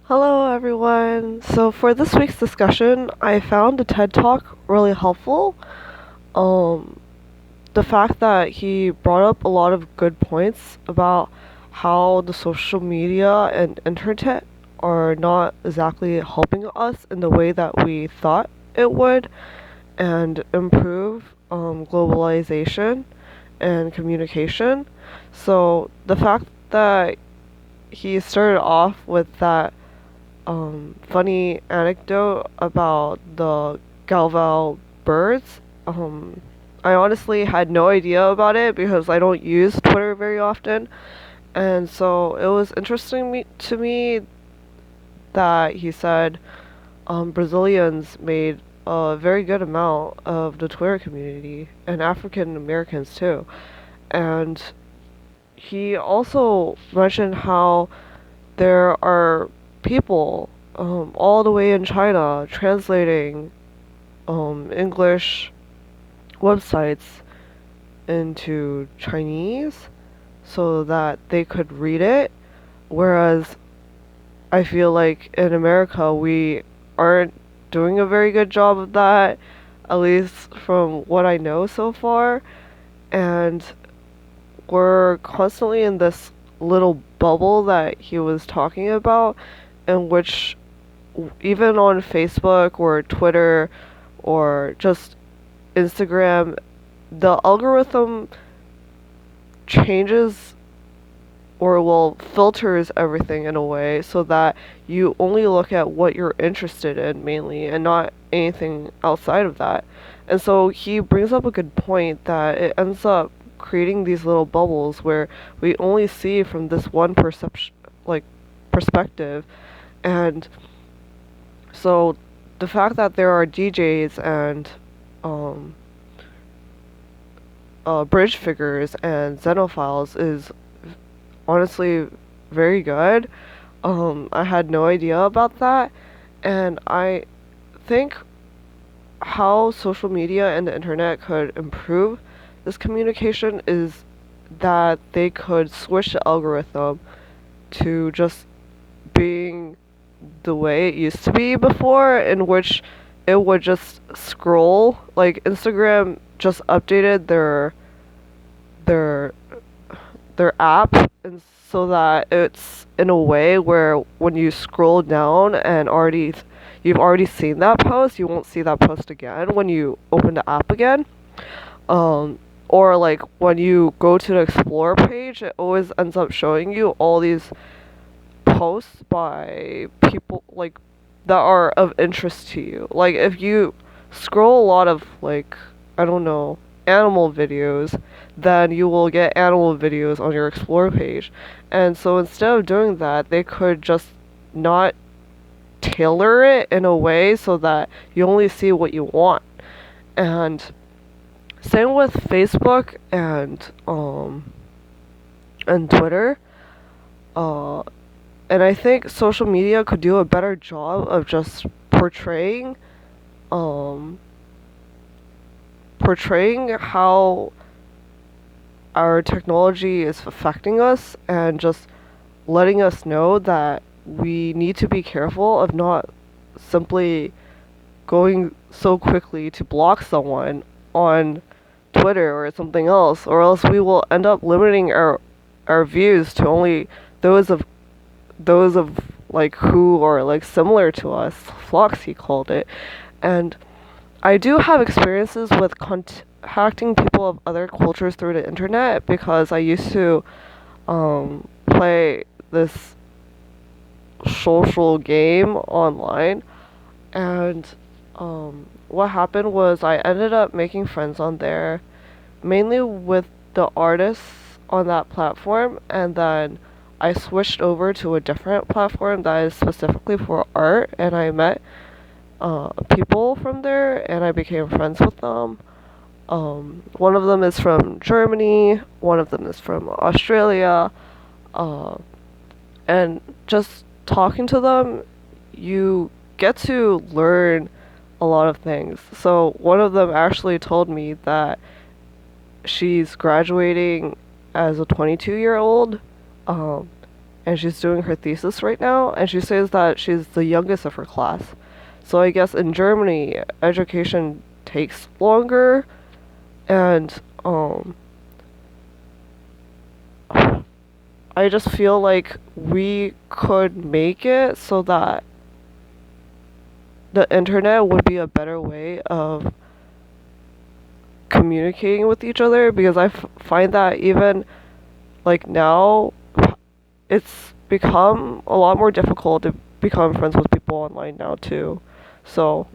Hello, everyone. So, for this week's discussion, I found the TED Talk really helpful. Um, the fact that he brought up a lot of good points about how the social media and internet are not exactly helping us in the way that we thought it would and improve globalization and communication. So, the fact that he started off with that funny anecdote about the Galval birds. I honestly had no idea about it because I don't use Twitter very often, and so it was interesting to me that he said Brazilians made a very good amount of the Twitter community and African Americans too. And he also mentioned how there are people all the way in China translating English websites into Chinese so that they could read it. Whereas I feel like in America we aren't doing a very good job of that, at least from what I know so far. And we're constantly in this little bubble that he was talking about, in which even on Facebook or Twitter or just Instagram, the algorithm changes or will filters everything in a way so that you only look at what you're interested in mainly and not anything outside of that. And so he brings up a good point that it ends up creating these little bubbles where we only see from this one perception like perspective. And so the fact that there are DJs and um, bridge figures and xenophiles is honestly very good. I had no idea about that, and I think how social media and the internet could improve this communication is that they could switch the algorithm to just being the way it used to be before, in which it would just scroll. Like Instagram just updated their their app, and so that it's in a way where when you scroll down and you've already seen that post, you won't see that post again when you open the app again. Um, or like when you go to the explore page, it always ends up showing you all these posts by people like that are of interest to you. Like if you scroll a lot of like I don't know, animal videos, then you will get animal videos on your explore page. And so instead of doing that, they could just not tailor it in a way so that you only see what you want. And same with Facebook and Twitter. Uh and I think social media could do a better job of just um portraying how our technology is affecting us and just letting us know that we need to be careful of not simply going so quickly to block someone on Twitter or something else, or else we will end up limiting our views to only those of those of like who are like similar to us. Flocks he called it. And I do have experiences with contacting people of other cultures through the internet because I used to play this social game online. And what happened was I ended up making friends on there, mainly with the artists on that platform, and then I switched over to a different platform that is specifically for art, and I met people from there, and I became friends with them. One of them is from Germany, one of them is from Australia, uh, and just talking to them, you get to learn a lot of things. So one of them actually told me that she's graduating as a 22-year-old, um, and she's doing her thesis right now, and she says that she's the youngest of her class. So I guess in Germany, education takes longer, and I just feel like we could make it so that the internet would be a better way of communicating with each other, because find that even like now it's become a lot more difficult to become friends with people online now too. So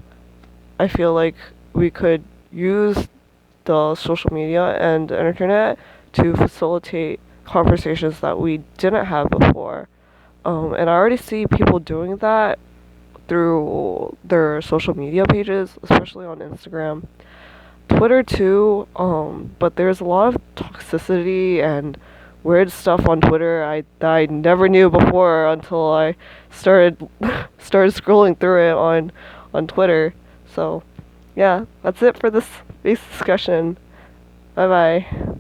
I feel like we could use the social media and the internet to facilitate conversations that we didn't have before. And I already see people doing that through their social media pages, especially on Instagram. Twitter too, but there's a lot of toxicity and weird stuff on Twitter that I never knew before until I started started scrolling through it on Twitter. So, yeah, that's it for this base discussion. Bye bye.